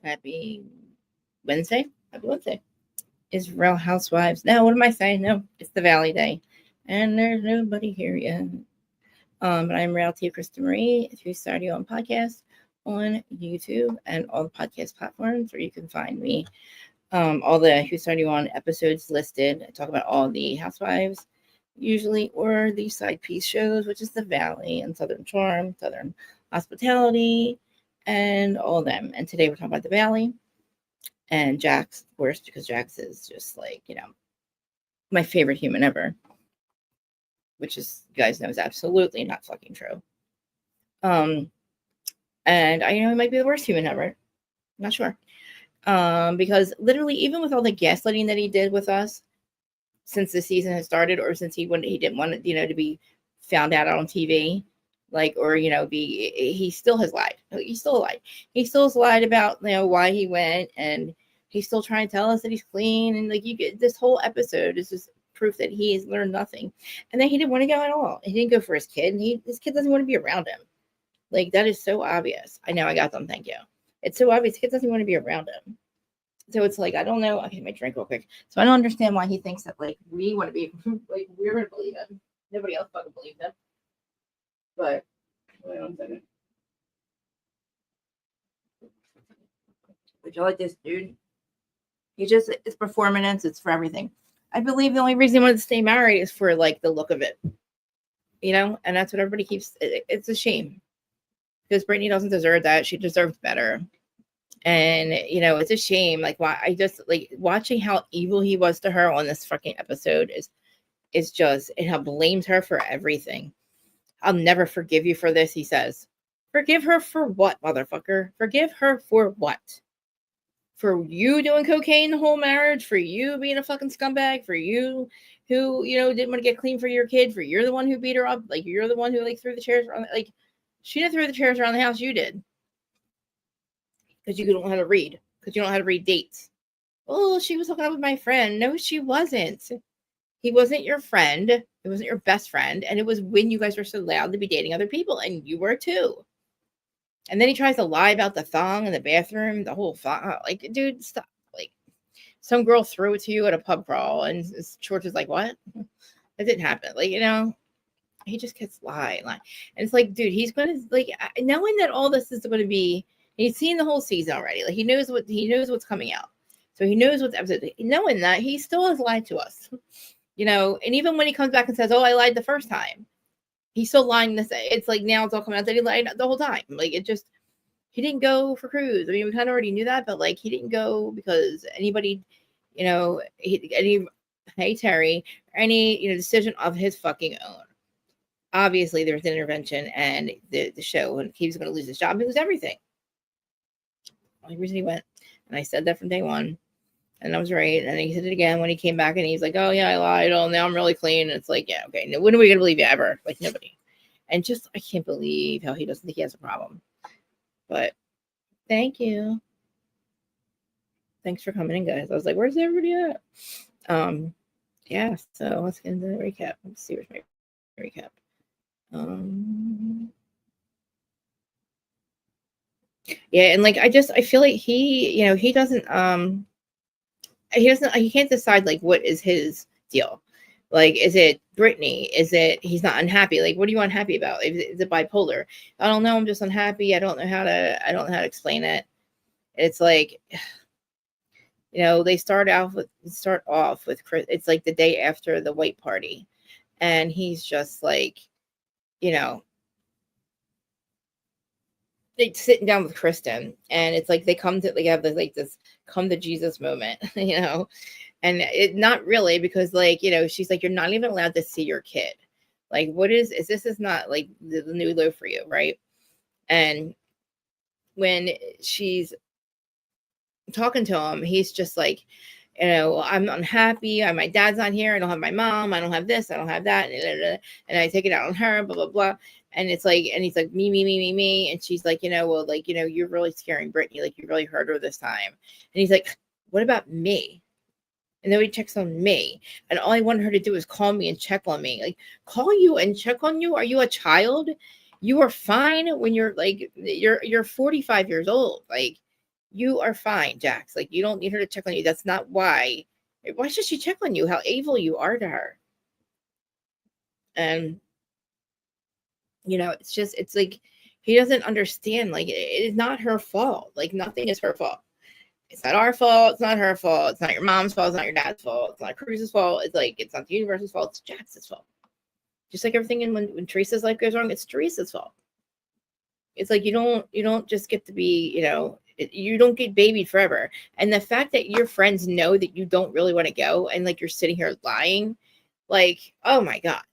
Happy Wednesday. Happy Wednesday. It's Real Housewives. No, what am I saying? No, it's the Valley Day. And there's nobody here yet. But I'm Reality Krista Marie, through Saturday on podcast on YouTube and all the podcast platforms where you can find me. All the Who's Starting On episodes listed. I talk about all the housewives, usually, or the side piece shows, which is the Valley and Southern Charm, Southern Hospitality, and all of them. And today we're talking about the Valley and Jax, of course, because Jax is just like, my favorite human ever, which is, you guys know, is absolutely not fucking true. And I know he might be the worst human ever. I'm not sure. Because literally, even with all the gaslighting that he did with us since the season has started, or since he didn't want it, to be found out on TV, or he still has lied. He still lied. He still has lied about why he went, and he's still trying to tell us that he's clean. And you get this whole episode is just proof that he has learned nothing, and that he didn't want to go at all. He didn't go for his kid, and his kid doesn't want to be around him. That is so obvious. I know, I got them. Thank you. It's so obvious. Kid doesn't want to be around him. So it's I don't know. Okay, my drink real quick. So I don't understand why he thinks that we want to be we're gonna believe him. Nobody else fucking believed him. But wait 1 second. But you like this dude? It's performance. It's for everything. I believe the only reason he wanted to stay married is for the look of it. And that's what everybody keeps. It's a shame because Brittany doesn't deserve that. She deserves better. And it's a shame. Why I just watching how evil he was to her on this fucking episode is just, and how blames her for everything. I'll never forgive you for this, he says. Forgive her for what, motherfucker? Forgive her for what? For you doing cocaine the whole marriage? For you being a fucking scumbag? For you who didn't want to get clean for your kid? For you're the one who beat her up? You're the one who threw the chairs around? She didn't throw the chairs around the house. You did. Because you don't know how to read. Because you don't know how to read dates. Oh, she was hooking up with my friend. No, she wasn't. He wasn't your friend. It wasn't your best friend. And it was when you guys were so allowed to be dating other people. And you were too. And then he tries to lie about the thong in the bathroom. The whole thong. Dude, stop. Some girl threw it to you at a pub crawl. And George is like, what? That didn't happen. He just gets lying. And it's dude, he's going to, knowing that all this is going to be, he's seen the whole season already. He knows what's coming out. So he knows what's episode. Knowing that, he still has lied to us. And even when he comes back and says, oh, I lied the first time, he's still lying this. It's now it's all coming out that he lied the whole time. He didn't go for cruise. I mean, we kind of already knew that, but he didn't go because anybody, hey Terry, any decision of his fucking own. Obviously, there was an intervention, and the show, and he was going to lose his job, lose everything. Only reason he went, and I said that from day one, and I was right. And he said it again when he came back, and he's like, "Oh yeah, I lied. Oh, now I'm really clean." And it's yeah, okay. When are we gonna believe you ever? Nobody. And just I can't believe how he doesn't think he has a problem. But thank you. Thanks for coming in, guys. I was like, "Where's everybody at?" Yeah. So let's get into the recap. Let's see where's my recap. Yeah, and I feel he he doesn't he can't decide what is his deal. Is it Brittany? Is it he's not unhappy? What are you unhappy about? Is it bipolar? I don't know. I'm just unhappy. I don't know how to explain it. It's they start off with Chris. It's the day after the white party, and he's just they sitting down with Kristen, and it's they come to have this come to Jesus moment, and it not really, because she's you're not even allowed to see your kid. What is this is not the new low for you, right? And when she's talking to him, he's just I'm unhappy. My dad's not here. I don't have my mom. I don't have this. I don't have that. And I take it out on her, blah, blah, blah. And it's and he's me. And she's you're really scaring Brittany. You really hurt her this time. And he's what about me? And nobody checks on me. And all I wanted her to do is call me and check on me. Call you and check on you? Are you a child? You are fine when you're you're 45 years old. You are fine, Jax. Like, you don't need her to check on you. That's not why. Why should she check on you? How evil you are to her. And, it's like he doesn't understand. Like, it is not her fault. Like, nothing is her fault. It's not our fault. It's not her fault. It's not your mom's fault. It's not your dad's fault. It's not Cruz's fault. It's like, it's not the universe's fault. It's Jax's fault. Just like everything. And when Teresa's life goes wrong, it's Teresa's fault. It's like, you don't just get to be, you don't get babied forever. And the fact that your friends know that you don't really want to go, and like, you're sitting here lying, like, oh my God.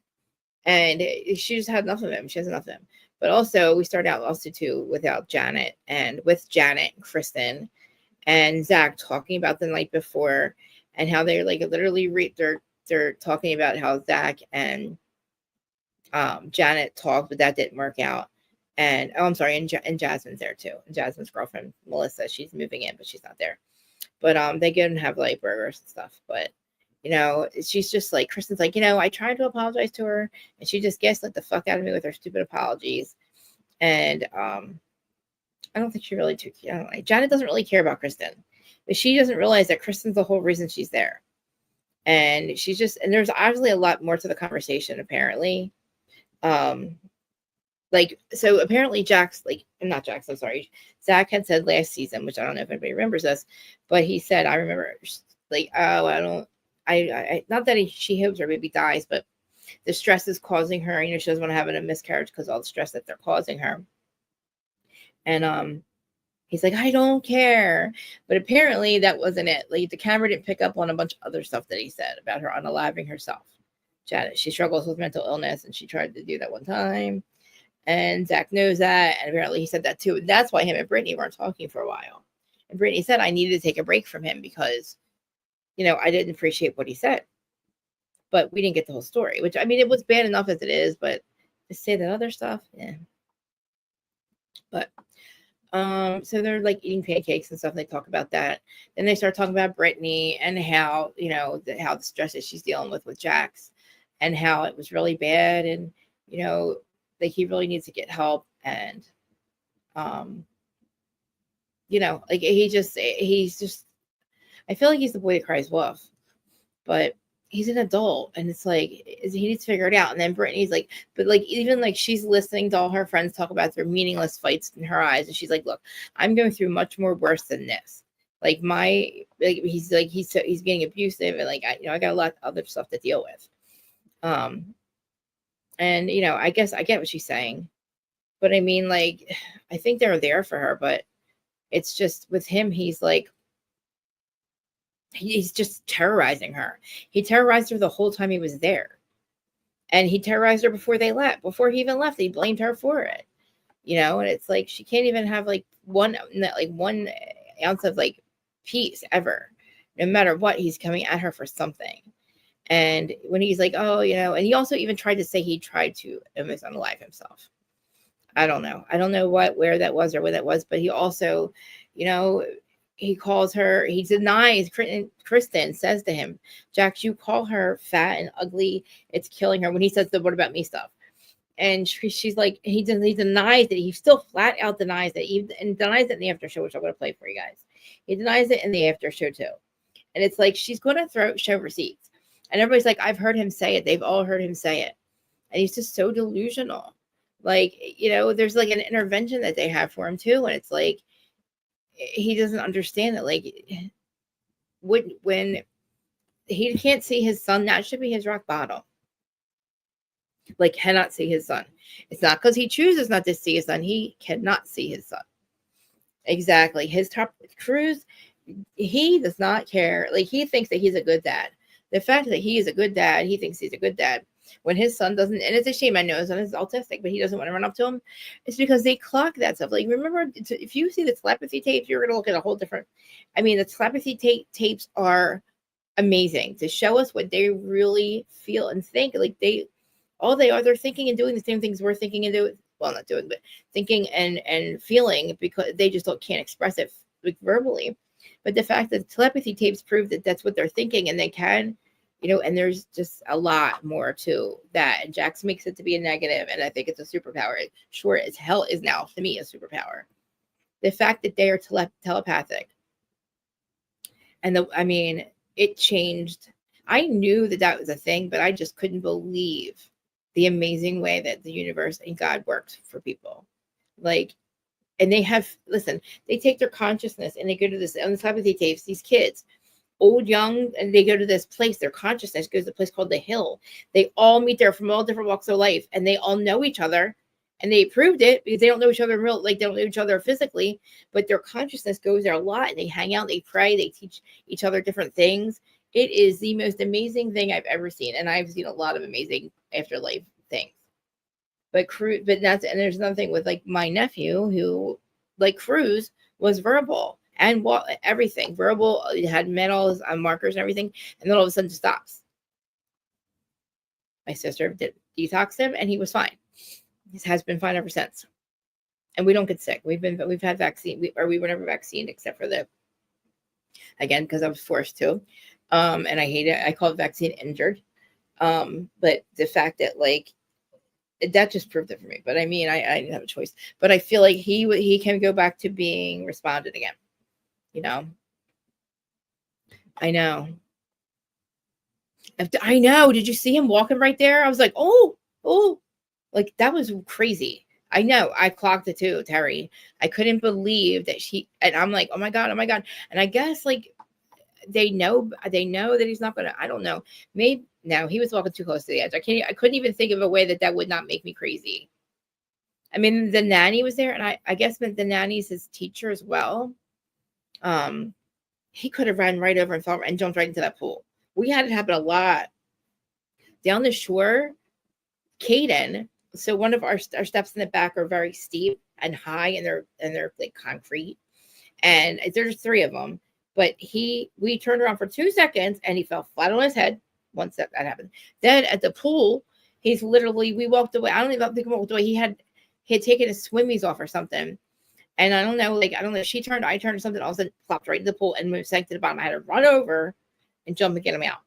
And she just had enough of him. She has enough of him. But also, we started out also too without Janet, and with Janet and Kristen and Zach talking about the night before, and how they're like literally they're talking about how Zach and Janet talked, but that didn't work out. And I'm sorry, and Jasmine's there too. And Jasmine's girlfriend Melissa, she's moving in, but she's not there. But they get and have like burgers and stuff. But she's just like, Kristen's like, I tried to apologize to her, and she just gaslit the fuck out of me with her stupid apologies. And I don't think she really took. I don't know. Janet doesn't really care about Kristen, but she doesn't realize that Kristen's the whole reason she's there. And she's just, and there's obviously a lot more to the conversation apparently. So apparently Jax, not Jax, I'm sorry, Zach had said last season, which I don't know if anybody remembers this, but he said, I remember, like, oh, not that she hopes her baby dies, but the stress is causing her, she doesn't want to have a miscarriage because all the stress that they're causing her. And he's like, I don't care. But apparently that wasn't it. Like, the camera didn't pick up on a bunch of other stuff that he said about her unaliving herself. Janet, she struggles with mental illness, and she tried to do that one time. And Zach knows that, and apparently he said that too. And that's why him and Brittany weren't talking for a while. And Brittany said, I needed to take a break from him because, I didn't appreciate what he said. But we didn't get the whole story, which, it was bad enough as it is, but to say that other stuff, yeah. But, so they're like eating pancakes and stuff, and they talk about that. Then they start talking about Brittany and how, how the stress that she's dealing with Jax, and how it was really bad. And, like, he really needs to get help. And, like, he's just, I feel like he's the boy that cries wolf, but he's an adult, and it's like, he needs to figure it out. And then Brittany's like, but like, even like, she's listening to all her friends talk about their meaningless fights in her eyes. And she's like, look, I'm going through much more worse than this. Like, he's getting abusive, and like, I got a lot of other stuff to deal with. And, I guess I get what she's saying, but like, I think they're there for her, but it's just with him, he's like, he's just terrorizing her. He terrorized her the whole time he was there. And he terrorized her before they left. Before he even left, he blamed her for it. And it's like, she can't even have like one ounce of like peace ever. No matter what, he's coming at her for something. And when he's like, oh, and he also even tried to say he tried to almost unalive himself. I don't know. I don't know where that was or where that was, but he also, he calls her, he denies, Kristen says to him, Jax, you call her fat and ugly. It's killing her, when he says the what about me stuff. And she's like, he denies it. He still flat out denies it. And denies it in the after show, which I'm going to play for you guys. He denies it in the after show too. And it's like, she's going to show receipts. And everybody's like, I've heard him say it. They've all heard him say it. And he's just so delusional. Like, there's like an intervention that they have for him too. And it's like, he doesn't understand that, like, when he can't see his son, that should be his rock bottom. Like, cannot see his son. It's not because he chooses not to see his son. He cannot see his son. Exactly. His top Cruz, he does not care. Like, he thinks that he's a good dad. The fact that he is a good dad, he thinks he's a good dad. When his son doesn't, and it's a shame, I know his son is autistic, but he doesn't want to run up to him. It's because they clock that stuff. Like, remember, if you see the telepathy tapes, you're going to look at a whole different. The telepathy tapes are amazing to show us what they really feel and think. Like, they're thinking and doing the same things we're thinking and doing. Well, not doing, but thinking and feeling, because they just can't express it like verbally. But the fact that the telepathy tapes prove that that's what they're thinking, and they can, and there's just a lot more to that. And Jax makes it to be a negative, and I think it's a superpower. It sure as hell is now, to me, a superpower. the fact that they are telepathic. And it changed. I knew that was a thing, but I just couldn't believe the amazing way that the universe and God works for people. Like, and they take their consciousness and they go to this on the telepathy tapes, these kids, old, young, and they go to this place. Their consciousness goes to a place called the Hill. They all meet there from all different walks of life, and they all know each other. And they proved it because they don't know each other they don't know each other physically, but their consciousness goes there a lot, and they hang out, they pray, they teach each other different things. It is the most amazing thing I've ever seen, and I've seen a lot of amazing afterlife things. But there's another thing with like my nephew who, like Cruz, was verbal and everything verbal. It had medals on markers and everything, and then all of a sudden just stops. My sister did detox him, and he was fine. He has been fine ever since, and we don't get sick. We've had vaccine, we were never vaccinated except for again because I was forced to, and I hate it. I call it vaccine injured, but the fact that like that just proved it for me. But I mean, I didn't have a choice. But I feel like he can go back to being responded again. You know, I know. I know. Did you see him walking right there? I was like, oh, like that was crazy. I know. I clocked it too, Terry. I couldn't believe that and I'm like, oh my God. And I guess like they know that he's not gonna. I don't know. Maybe no, he was walking too close to the edge. I couldn't even think of a way that would not make me crazy. I mean, the nanny was there, and I guess the nanny's his teacher as well. He could have ran right over and jumped right into that pool. We had it happen a lot down the shore. Caden, so one of our steps in the back are very steep and high, and they're like concrete, and there's 3 of them. But we turned around for 2 seconds, and he fell flat on his head. Once that happened, then at the pool, we walked away. I don't even think we walked away. He had taken his swimmies off or something, and I don't know. She turned, I turned, or something. All of a sudden, plopped right in the pool and moved sank to the bottom. I had to run over and jump and get him out.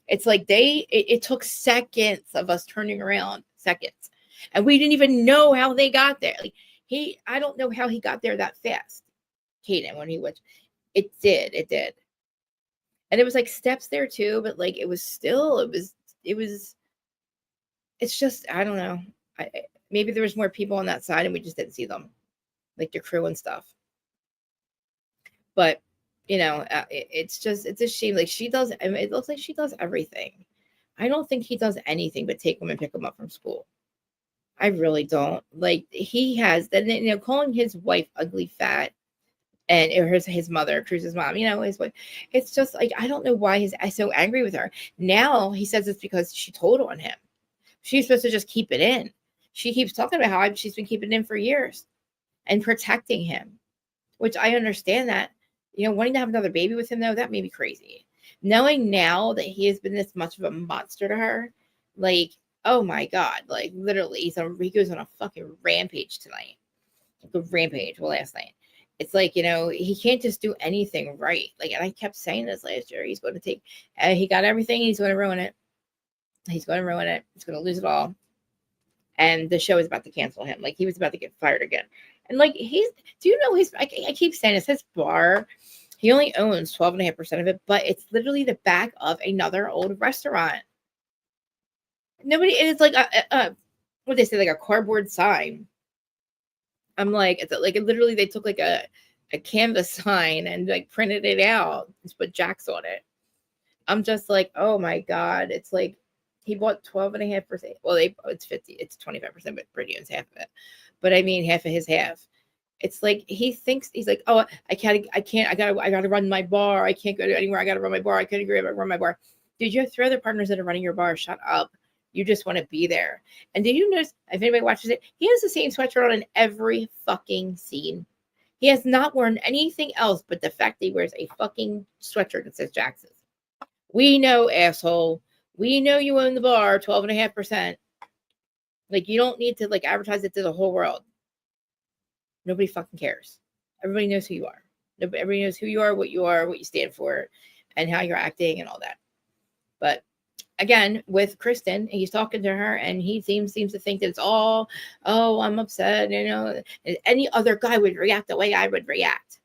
It's like it took seconds of us turning around, seconds, and we didn't even know how they got there. Like I don't know how he got there that fast. Caden, when he went, it did, and it was like steps there too, but like it was it's just I don't know. Maybe there was more people on that side and we just didn't see them, like the crew and stuff. But you know, it's a shame. Like it looks like she does everything. I don't think he does anything but take them and pick them up from school. I really don't. Like he has, then calling his wife ugly, fat, and his mother, Cruz's mom, his wife. It's just like I don't know why he's so angry with her. Now he says it's because she told on him. She's supposed to just keep it in. She keeps talking about how she's been keeping it in for years and protecting him, which I understand that. Wanting to have another baby with him, though, that made me crazy. Knowing now that he has been this much of a monster to her, like, oh my God, like literally, he goes on a fucking rampage tonight. Like a rampage. Well, last night. It's like, he can't just do anything right. Like, and I kept saying this last year. He's going to he got everything. He's going to ruin it. He's going to lose it all. And the show is about to cancel him. Like, he was about to get fired again. And like, do you know I keep saying this, his bar, he only owns 12.5% of it, but it's literally the back of another old restaurant. It's like what they say, like a cardboard sign. I'm like, it's like literally they took like a canvas sign and like printed it out and put Jax on it. I'm just like, oh my God. It's like he bought 12.5%. Well, it's 50, it's 25%, but Brittany owns half of it. But I mean half of his half. It's like he thinks he's like, oh, I gotta run my bar. I can't go to anywhere. I gotta run my bar. I can't agree. I run my bar. Dude, you have 3 other partners that are running your bar. Shut up. You just want to be there. And did you notice, if anybody watches it, he has the same sweatshirt on in every fucking scene. He has not worn anything else but the fact that he wears a fucking sweatshirt that says Jax's. We know, asshole. We know you own the bar, 12.5%. Like, you don't need to like advertise it to the whole world. Nobody fucking cares. Everybody knows who you are. Everybody knows who you are, what you stand for, and how you're acting and all that. But again with Kristen, he's talking to her, and he seems to think that it's all, oh, I'm upset, any other guy would react the way I would react.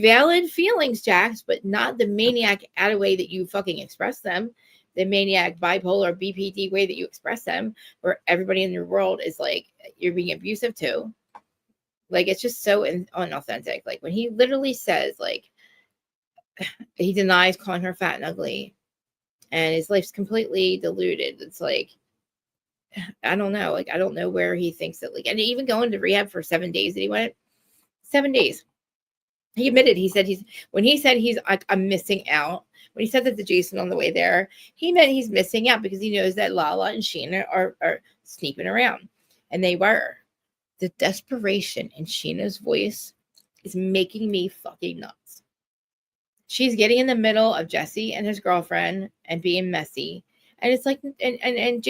Valid feelings, Jax, but not the maniac out of way that you fucking express them. The maniac, bipolar, BPD way that you express them, where everybody in your world is like you're being abusive to. Like, it's just so unauthentic. Like, when he literally says, like, he denies calling her fat and ugly, and his life's completely diluted. It's like, I don't know. Like, I don't know where he thinks that, like, and even going to rehab for 7 days that he went, 7 days. He admitted, when he said I'm missing out, when he said that to Jason on the way there, he meant he's missing out because he knows that Lala and Sheena are sneaking around. And they were. The desperation in Sheena's voice is making me fucking nuts. She's getting in the middle of Jesse and his girlfriend and being messy. And it's like, and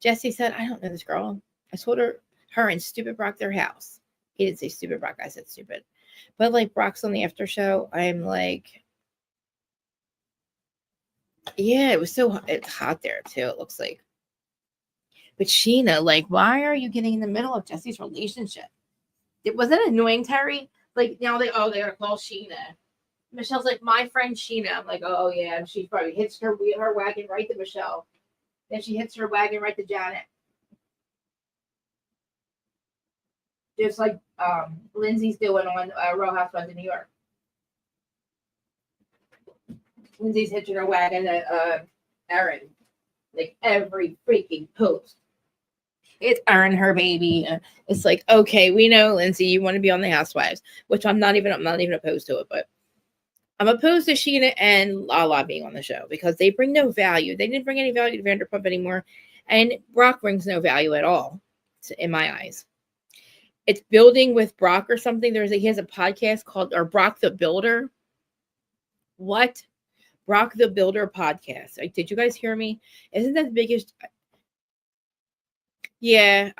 Jesse said, I don't know this girl. I told her and stupid Brock their house. He didn't say stupid Brock. I said stupid. But like Brock's on the after show, I'm like, yeah, it's hot there too, it looks like. But Sheena, like, why are you getting in the middle of Jesse's relationship? It wasn't annoying, Terry. Like, now they're gonna call Sheena. Michelle's like, my friend Sheena. I'm like, oh yeah, she probably hits her wagon right to Michelle. Then she hits her wagon right to Janet. Just like Lindsay's doing on Real Housewives of New York. Lindsay's hitching her wagon at Erin. Like, every freaking post. It's Erin, her baby. It's like, okay, we know, Lindsay, you want to be on the Housewives, which I'm not even opposed to it, but I'm opposed to Sheena and Lala being on the show because they bring no value. They didn't bring any value to Vanderpump anymore, and Brock brings no value at all, in my eyes. It's building with Brock or something. He has a podcast called Brock the Builder. What? Brock the Builder podcast. Like, did you guys hear me? Isn't that the biggest? Yeah,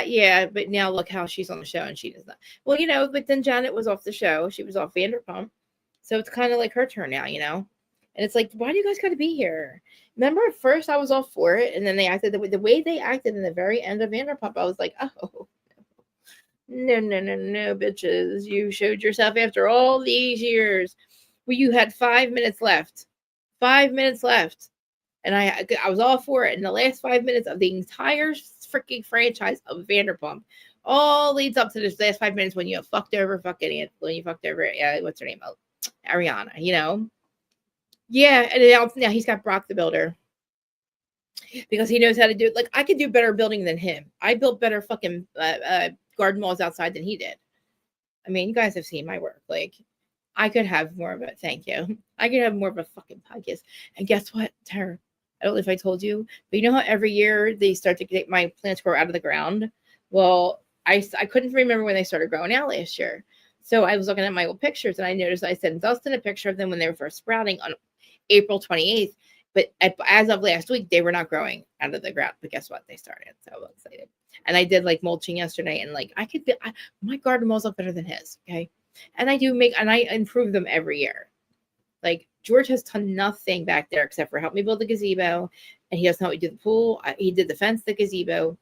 yeah, but now look how she's on the show and she does not. Well, but then Janet was off the show. She was off Vanderpump. So it's kind of like her turn now, And it's like, why do you guys got to be here? Remember, at first I was all for it, and then they acted the way they acted in the very end of Vanderpump. I was like, oh, no, bitches. You showed yourself after all these years. Well, you had 5 minutes left. 5 minutes left. And I was all for it. In the last 5 minutes of the entire freaking franchise of Vanderpump, all leads up to this last 5 minutes when you fucked over when you fucked over, what's her name? Ariana, Yeah, and now he's got Brock the Builder. Because he knows how to do it. Like, I could do better building than him. I built better fucking garden walls outside than he did. I mean, you guys have seen my work. Like, I could have more of it. Thank you. I could have more of a fucking podcast. And guess what, Tara? I don't know if I told you, but you know how every year they start to get my plants grow out of the ground? Well, I couldn't remember when they started growing out last year. So I was looking at my old pictures, and I noticed I sent Dustin a picture of them when they were first sprouting on April 28th. But as of last week, they were not growing out of the ground. But guess what? They started. So I was excited. And I did like mulching yesterday, and like my garden walls look better than his. Okay. And I improve them every year. Like, George has done nothing back there except for help me build the gazebo, and he doesn't help me do the pool. He did the fence, the gazebo,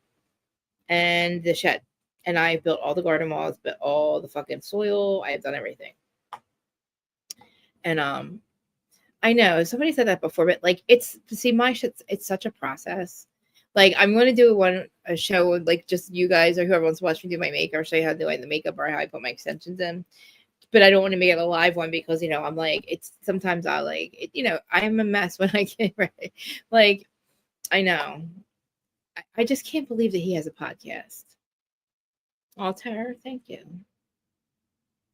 and the shed. And I built all the garden walls, but all the fucking soil. I have done everything. And I know somebody said that before, but like, my shit's, it's such a process. Like, I'm going to do a show with like just you guys or whoever wants to watch me do my makeup, or show you how to do like the makeup or how I put my extensions in. But I don't want to make it a live one because, I'm like, sometimes I like it, I'm a mess when I get ready. Like, I know. I just can't believe that he has a podcast. Oh, Tara, thank you.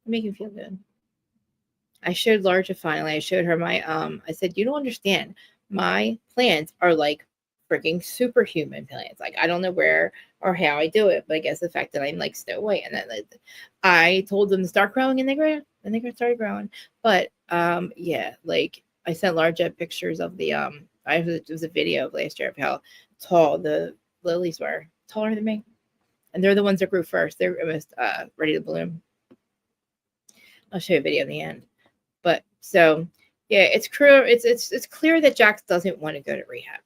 Make him feel good. I showed Larja finally. I showed her my I said, you don't understand. My plants are like freaking superhuman plants. Like, I don't know where or how I do it, but I guess the fact that I'm like Snow White, and then I told them to start growing, and they grew, and they started growing. But yeah, like I sent Larja pictures of the it was a video of last year of how tall the lilies were, taller than me, and they're the ones that grew first. They're almost ready to bloom. I'll show you a video in the end. But so Yeah, it's clear. It's clear that Jax doesn't want to go to rehab.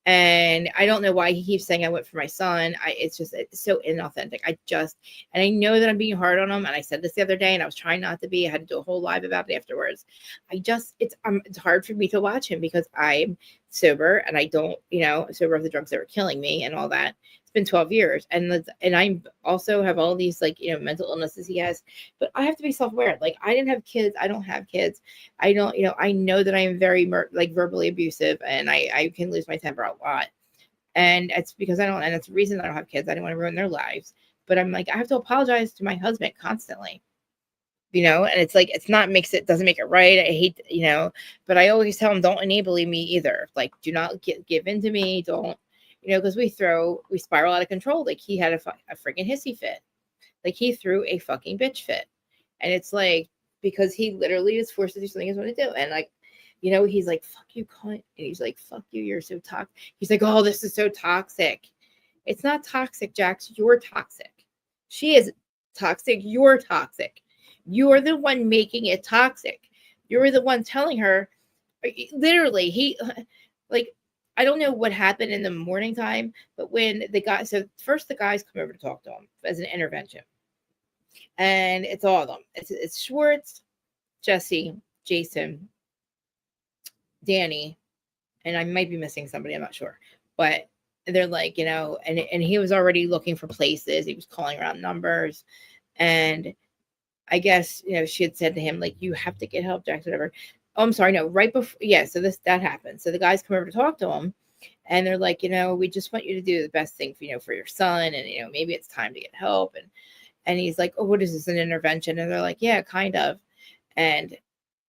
And I don't know why he keeps saying I went for my son. It's so inauthentic. And I know that I'm being hard on him. And I said this the other day, and I was trying not to be. I had to do a whole live about it afterwards. It's hard for me to watch him because I'm sober and I don't, sober of the drugs that were killing me and all that. It's been 12 years, and I also have all these mental illnesses he has. But I have to be self-aware. Like, I didn't have kids. I don't have kids. I don't, I know that I am very verbally abusive, and I can lose my temper a lot. And it's because and it's the reason I don't have kids. I don't want to ruin their lives. But I'm like, I have to apologize to my husband constantly, and it's like, doesn't make it right. I hate, but I always tell him, don't enable me either. Like, do not give in to me. Don't, because we spiral out of control. Like, he had a freaking hissy fit. Like, he threw a fucking bitch fit. And it's like, because he literally is forced to do something he doesn't want to do. And like, he's like, fuck you, cunt. And he's like, fuck you, you're so toxic. He's like, oh, this is so toxic. It's not toxic, Jax. You're toxic. She is toxic. You're toxic. You're the one making it toxic. You're the one telling her, literally, I don't know what happened in the morning time, but when the guys come over to talk to him as an intervention. And it's all of them. It's Schwartz, Jesse, Jason, Danny, and I might be missing somebody. I'm not sure. But they're like, and he was already looking for places. He was calling around numbers. And I guess, she had said to him, like, you have to get help, Jax, whatever. Oh, I'm sorry. No, right before. Yeah. So that happened. So the guys come over to talk to him. And they're like, we just want you to do the best thing for your son. And, maybe it's time to get help. And he's like, oh, what is this, an intervention? And they're like, yeah, kind of. And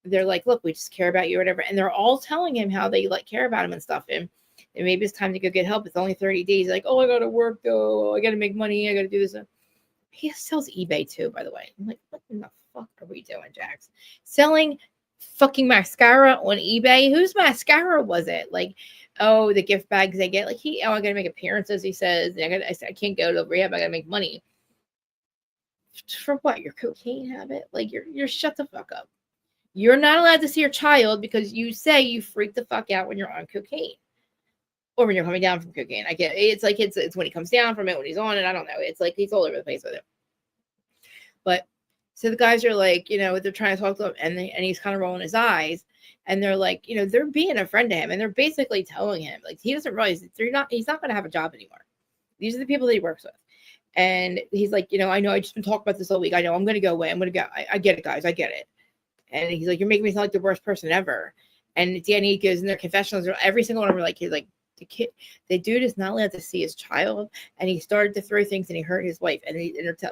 they're like, look, we just care about you or whatever. And they're all telling him how they care about him and stuff. And maybe it's time to go get help. It's only 30 days. Like, oh, I got to work though. I got to make money. I got to do this. He sells eBay too, by the way. I'm like, what in the fuck are we doing, Jax? Selling fucking mascara on eBay? Whose mascara was it? Like, oh, the gift bags they get. Like, I got to make appearances, he says. I can't go to rehab. I got to make money. For what? Your cocaine habit? Like, you're shut the fuck up. You're not allowed to see your child because you say you freak the fuck out when you're on cocaine or when you're coming down from cocaine. I get it. It's like, it's when he comes down from it, when he's on it. I don't know. It's like, he's all over the place with it. But so the guys are like, they're trying to talk to him, and he's kind of rolling his eyes, and they're like, they're being a friend to him, and they're basically telling him, like, he doesn't realize he's not going to have a job anymore. These are the people that he works with. And he's like, I know I just been talking about this all week. I know I'm going to go away. I'm going to go. I get it, guys. I get it. And he's like, you're making me sound like the worst person ever. And Danny goes in their confessionals. Every single one of them, he's like, the dude is not allowed to see his child. And he started to throw things and he hurt his wife. And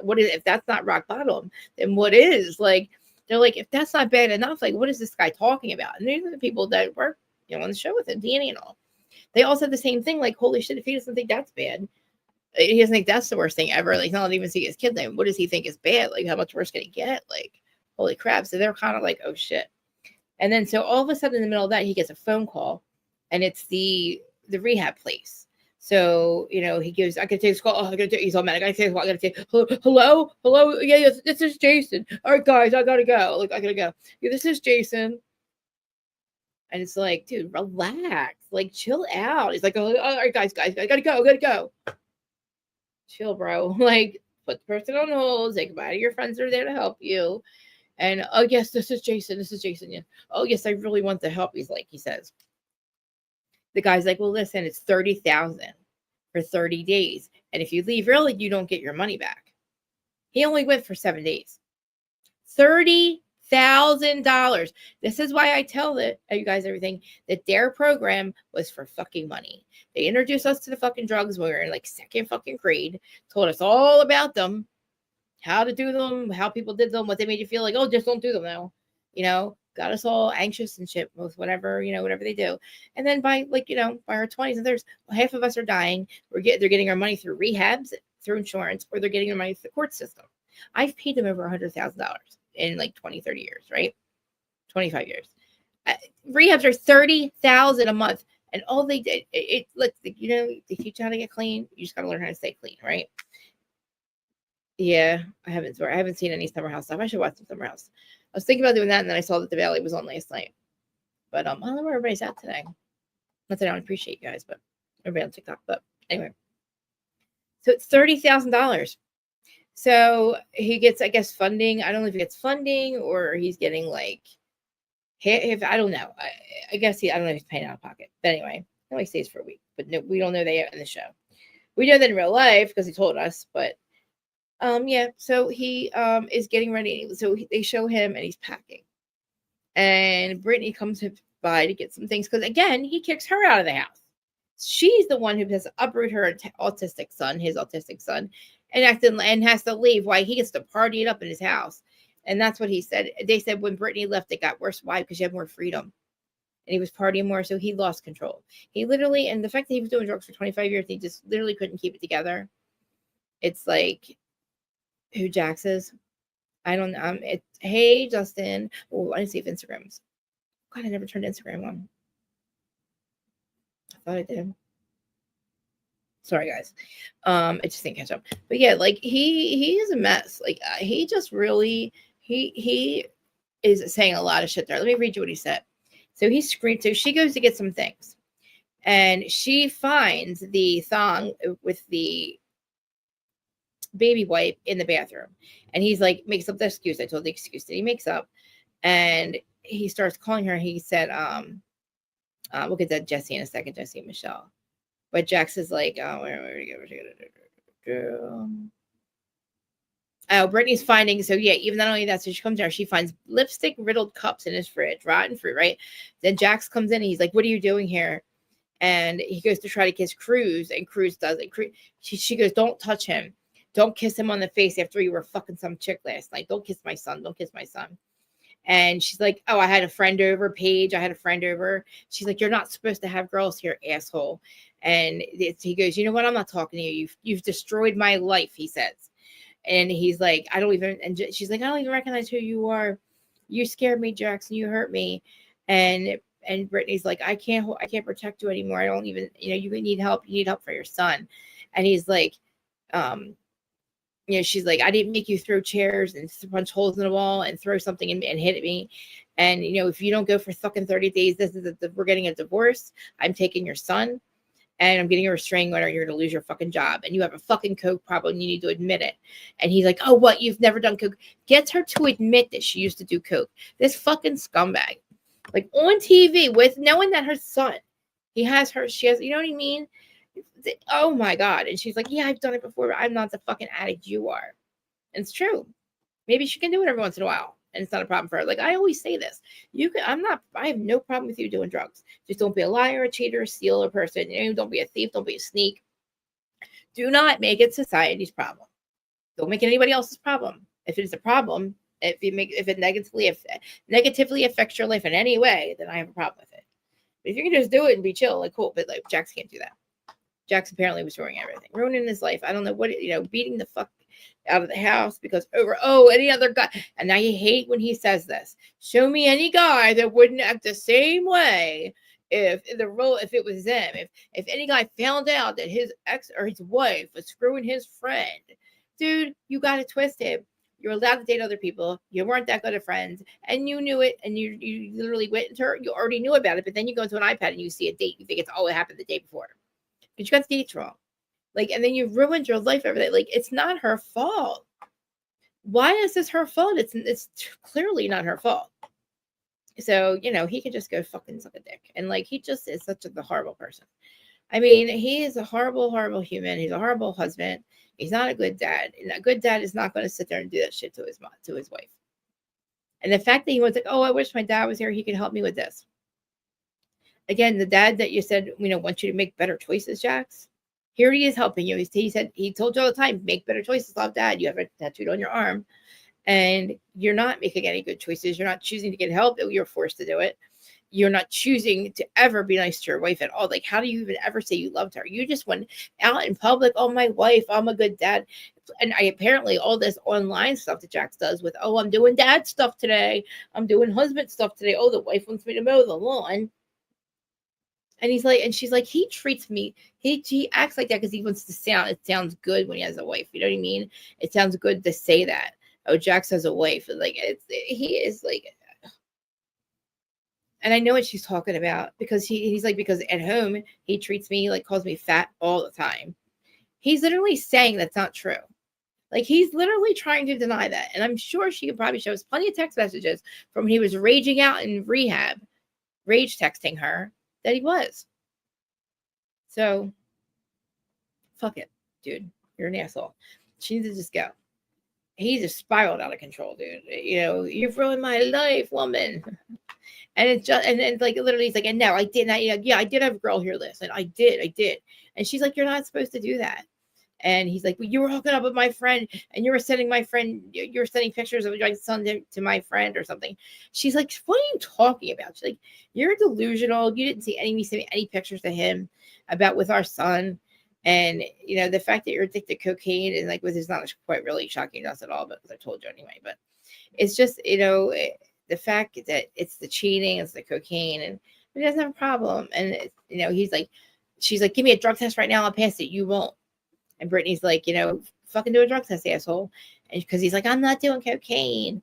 what is, if that's not rock bottom, then what is? Like, they're like, if that's not bad enough, like, what is this guy talking about? And these are the people that work, on the show with him, Danny and all. They all said the same thing. Like, holy shit, if he doesn't think that's bad, he doesn't think that's the worst thing ever. Like, he's not even see his kid name. What does he think is bad? Like, how much worse can he get? Like, holy crap. So they're kind of like, oh shit. And then so all of a sudden in the middle of that, he gets a phone call, and it's the rehab place. So, he goes, I gotta take this call. Oh, he's all mad. I gotta take this call. I gotta take, hello. Yeah, yes, this is Jason. All right, guys, I gotta go. Look, I gotta go. Yeah, this is Jason. And it's like, dude, relax. Like, chill out. He's like, oh, all right, guys, I gotta go. Chill, bro. Like, put the person on hold. Say goodbye to your friends that are there to help you. And, oh, yes, this is Jason. Yeah. Oh, yes, I really want the help. He says. The guy's like, well, listen, it's $30,000 for 30 days. And if you leave early, you don't get your money back. He only went for 7 days. $30,000. This is why I tell you guys everything, that their program was for fucking money. They introduced us to the fucking drugs when we were in second fucking grade, told us all about them, how to do them, how people did them, what they made you feel like, oh, just don't do them now. Got us all anxious and shit with whatever they do. And then by by our 20s and 30s, half of us are dying. They're getting our money through rehabs, through insurance, or they're getting their money through the court system. I've paid them over $100,000 in 20, 30 years, right? 25 years. Rehabs are $30,000 a month. And all they did, they teach you how to get clean. You just got to learn how to stay clean, right? Yeah, I haven't seen any Summer House stuff. I should watch some Summer House. I was thinking about doing that, and then I saw that The Valley was on last night. But I don't know where everybody's at today. Not that I don't appreciate you guys, but everybody on TikTok. But anyway, so it's $30,000. So he gets, I guess, funding. I don't know if he gets funding or he's getting like, if I don't know. I guess I don't know if he's paying out of pocket. But anyway, he only stays for a week. But no, we don't know that yet in the show. We know that in real life because he told us. But yeah. So he is getting ready. So they show him and he's packing. And Brittany comes by to get some things because again, he kicks her out of the house. She's the one who has to uproot her his autistic son, and has to leave. Why he gets to party it up in his house, and that's what he said. They said when Brittany left, it got worse. Why? Because she had more freedom, and he was partying more, so he lost control. He literally, and the fact that he was doing drugs for 25 years, he just literally couldn't keep it together. It's like who Jax is. I don't know. Hey Justin. Oh, I didn't see if Instagram's. God, I never turned Instagram on. I thought I did. Sorry, guys. I just didn't catch up. But yeah, like he is a mess. Like he just really he is saying a lot of shit there. Let me read you what he said. So he screamed. So she goes to get some things, and she finds the thong with the baby wipe in the bathroom, and he's like makes up the excuse. I told the excuse that he makes up, and he starts calling her. He said, we'll get that Jesse in a second, Jesse and Michelle. But Jax is like, Brittany's finding, so yeah, even not only that, so she comes down, she finds lipstick riddled cups in his fridge, rotten fruit, right? Then Jax comes in and he's like, what are you doing here? And he goes to try to kiss Cruz, and Cruz does it. She goes, don't touch him. Don't kiss him on the face after you were fucking some chick last night. Don't kiss my son. Don't kiss my son. And she's like, oh, I had a friend over, Paige. I had a friend over. She's like, you're not supposed to have girls here, asshole. And he goes, you know what? I'm not talking to you. You've destroyed my life, he says. And he's like, I don't even, and she's like, I don't even recognize who you are. You scared me, Jackson. You hurt me. And Brittany's like, I can't protect you anymore. I don't even, you need help. You need help for your son. And he's like, she's like, I didn't make you throw chairs and punch holes in the wall and throw something and hit at me. And, if you don't go for fucking 30 days, we're getting a divorce. I'm taking your son and I'm getting a restraining order. You're going to lose your fucking job. And you have a fucking coke problem. You need to admit it. And he's like, oh, what? You've never done coke? Gets her to admit that she used to do coke. This fucking scumbag. Like on TV with knowing that her son, she has, you know what I mean? Oh my God. And she's like, yeah, I've done it before, but I'm not the fucking addict you are. And it's true. Maybe she can do it every once in a while. And it's not a problem for her. Like I always say this. I have no problem with you doing drugs. Just don't be a liar, a cheater, a stealer person. Don't be a thief. Don't be a sneak. Do not make it society's problem. Don't make it anybody else's problem. If it is a problem, if it negatively affects your life in any way, then I have a problem with it. But if you can just do it and be chill, like cool. But like Jax can't do that. Jax apparently was ruining everything, ruining his life. I don't know what, beating the fuck out of the house because any other guy. And now you hate when he says this. Show me any guy that wouldn't act the same way if it was them. If any guy found out that his ex or his wife was screwing his friend, dude, you got to twist him. You're allowed to date other people. You weren't that good of friends, and you knew it, and you literally went into her. You already knew about it, but then you go into an iPad and you see a date. You think it happened the day before. But you got the dates wrong. Like, and then you ruined your life over that. Like, it's not her fault. Why is this her fault? It's clearly not her fault. So, he could just go fucking suck a dick. And like, he just is such a horrible person. I mean, he is a horrible, horrible human. He's a horrible husband. He's not a good dad. And a good dad is not going to sit there and do that shit to his mom, to his wife. And the fact that he was like, oh, I wish my dad was here. He could help me with this. Again, the dad that you said, wants you to make better choices, Jax. Here he is helping you. He told you all the time, make better choices, love dad. You have it tattooed on your arm. And you're not making any good choices. You're not choosing to get help. You're forced to do it. You're not choosing to ever be nice to your wife at all. Like, how do you even ever say you loved her? You just went out in public. Oh, my wife, I'm a good dad. And apparently all this online stuff that Jax does with, oh, I'm doing dad stuff today. I'm doing husband stuff today. Oh, the wife wants me to mow the lawn. And he's like, and she's like, he treats me, he acts like that because he wants to it sounds good when he has a wife. You know what I mean? It sounds good to say that. Oh, Jax has a wife. Like, he is like, And I know what she's talking about because he's like, because at home he treats me like, calls me fat all the time. He's literally saying that's not true. Like, he's literally trying to deny that. And I'm sure she could probably show us plenty of text messages from when he was raging out in rehab, rage texting her, that he was. So, fuck it, dude. You're an asshole. She needs to just go. He just spiraled out of control, dude. You know, you've ruined my life, woman. And it's just, and like, literally, he's like, and no, I did not. Yeah, I did have a girl hear this. And I did. And she's like, you're not supposed to do that. And he's like, well, you were hooking up with my friend and you were sending pictures of your son to my friend or something. She's like, what are you talking about? She's like, you're delusional. You didn't see any pictures to him about with our son. And, you know, the fact that you're addicted to cocaine and like with is not quite really shocking to us at all, but because I told you anyway. But it's just, you know, the fact that it's the cheating, it's the cocaine, and he doesn't have a problem. And, you know, she's like, give me a drug test right now. I'll pass it. You won't. And Brittany's like, you know, fucking do a drug test, asshole. And because he's like, I'm not doing cocaine.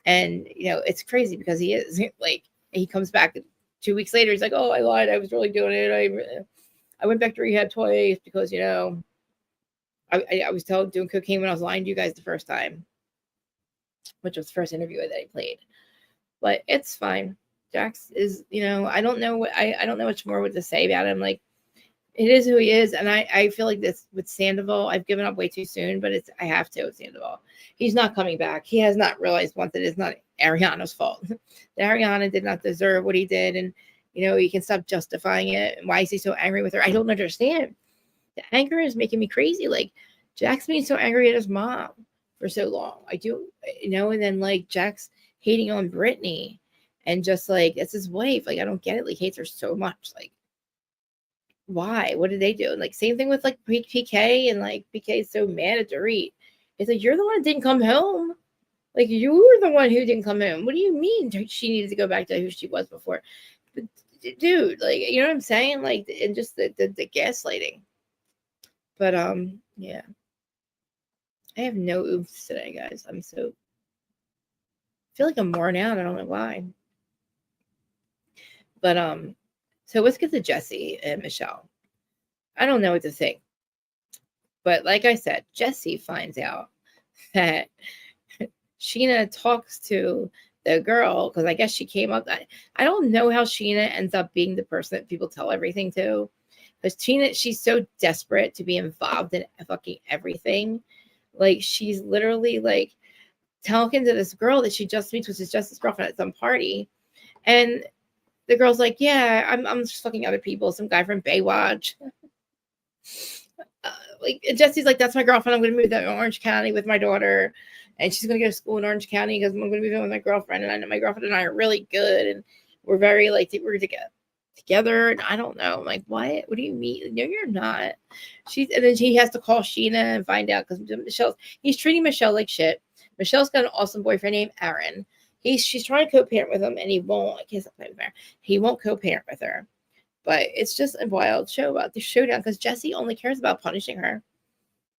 And, you know, it's crazy because he is. Like, he comes back 2 weeks later. He's like, oh, I lied. I was really doing it. I went back to rehab twice because, you know, I was doing cocaine when I was lying to you guys the first time, which was the first interview that I played. But it's fine. Jax is, you know, I don't know much more what to say about him. Like, it is who he is, and I feel like this with Sandoval, I've given up way too soon, but I have to with Sandoval. He's not coming back. He has not realized once that it's not Ariana's fault. That Ariana did not deserve what he did, and you know, he can stop justifying it. And why is he so angry with her? I don't understand. The anger is making me crazy. Like, Jax being so angry at his mom for so long. I do, you know, and then like Jax hating on Brittany, and just like it's his wife. Like, I don't get it. Like, hates her so much. Like, why? What did they do? And like, same thing with like PK, and like PK is so mad at Dorit. It's like, you're the one that didn't come home. Like, you were the one who didn't come home. What do you mean she needed to go back to who she was before? But, dude, like, you know what I'm saying? Like, and just the gaslighting. But yeah. I have no oops today, guys. I feel like I'm worn out. I don't know why. But so let's get to Jesse and Michelle. I don't know what to think. But like I said, Jesse finds out that Sheena talks to the girl, because I guess she came up. I don't know how Sheena ends up being the person that people tell everything to. Because she's so desperate to be involved in fucking everything. Like, she's literally like talking to this girl that she just meets, which is just his girlfriend at some party. And the girl's like, yeah, I'm just fucking other people, some guy from Baywatch. Like, Jesse's like, that's my girlfriend. I'm going to move to Orange County with my daughter. And she's going to go to school in Orange County because I'm going to move in with my girlfriend. And I know my girlfriend and I are really good. And we're very, like, we're together. And I don't know. I'm like, what? What do you mean? No, you're not. And then he has to call Sheena and find out, because he's treating Michelle like shit. Michelle's got an awesome boyfriend named Aaron. She's trying to co-parent with him, and he won't. I can't stop playing with her. He won't co-parent with her. But it's just a wild show about the showdown, because Jesse only cares about punishing her.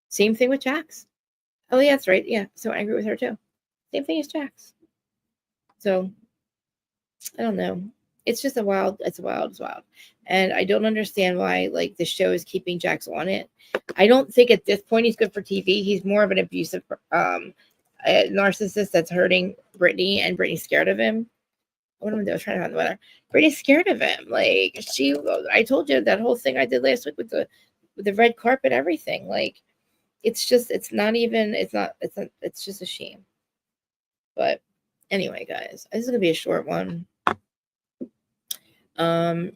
Same thing with Jax. Oh, yeah, that's right. Yeah, so angry with her too. Same thing as Jax. So, I don't know. It's just wild. And I don't understand why, like, the show is keeping Jax on it. I don't think at this point he's good for TV. He's more of an abusive narcissist that's hurting Brittany, and Brittany's scared of him. What am I doing? I was trying to find the weather. Brittany's scared of him. Like, I told you that whole thing I did last week with the red carpet, everything. Like, it's just a shame. But anyway, guys, this is gonna be a short one. Like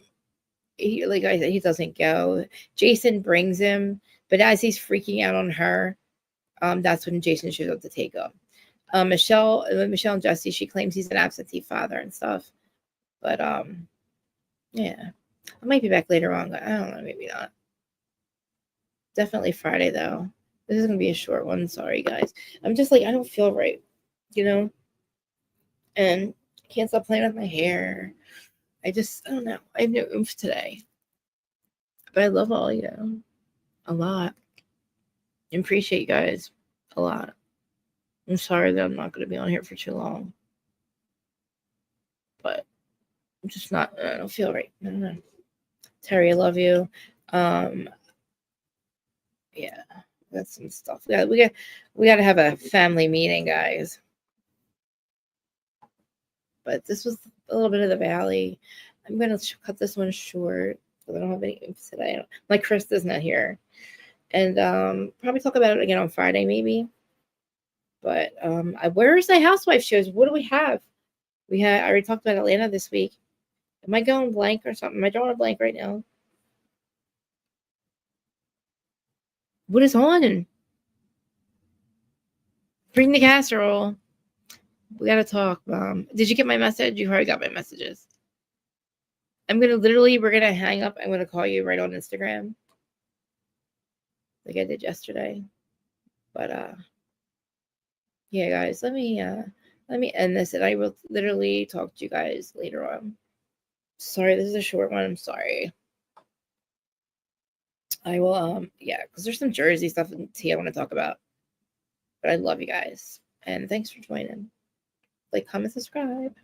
I said, he doesn't go. Jason brings him, but as he's freaking out on her, that's when Jason shows up to take him. Michelle and Jesse, she claims he's an absentee father and stuff. But yeah. I might be back later on. I don't know, maybe not. Definitely Friday though. This is gonna be a short one. Sorry guys. I'm just like, I don't feel right, you know? And I can't stop playing with my hair. I don't know. I have no oomph today. But I love all you a lot. I appreciate you guys a lot. I'm sorry that I'm not going to be on here for too long. But I'm just not, I don't feel right. I don't know. Terry, I love you. Yeah, that's some stuff. We got to have a family meeting, guys. But this was a little bit of the valley. I'm gonna cut this one short because I don't have any today. Like Krista's not here, and probably talk about it again on Friday, maybe. But where's the housewife shows? What do we have? I already talked about Atlanta this week. Am I going blank or something? Am I drawing a blank right now? What is on? Bring the casserole. We gotta talk, Mom. Did you get my message? You probably got my messages. We're gonna hang up. I'm gonna call you right on Instagram, like I did yesterday. But yeah, guys, let me end this, and I will literally talk to you guys later on. Sorry, this is a short one. I'm sorry. I will yeah, because there's some Jersey stuff in tea I want to talk about. But I love you guys, and thanks for joining. Like, comment, subscribe.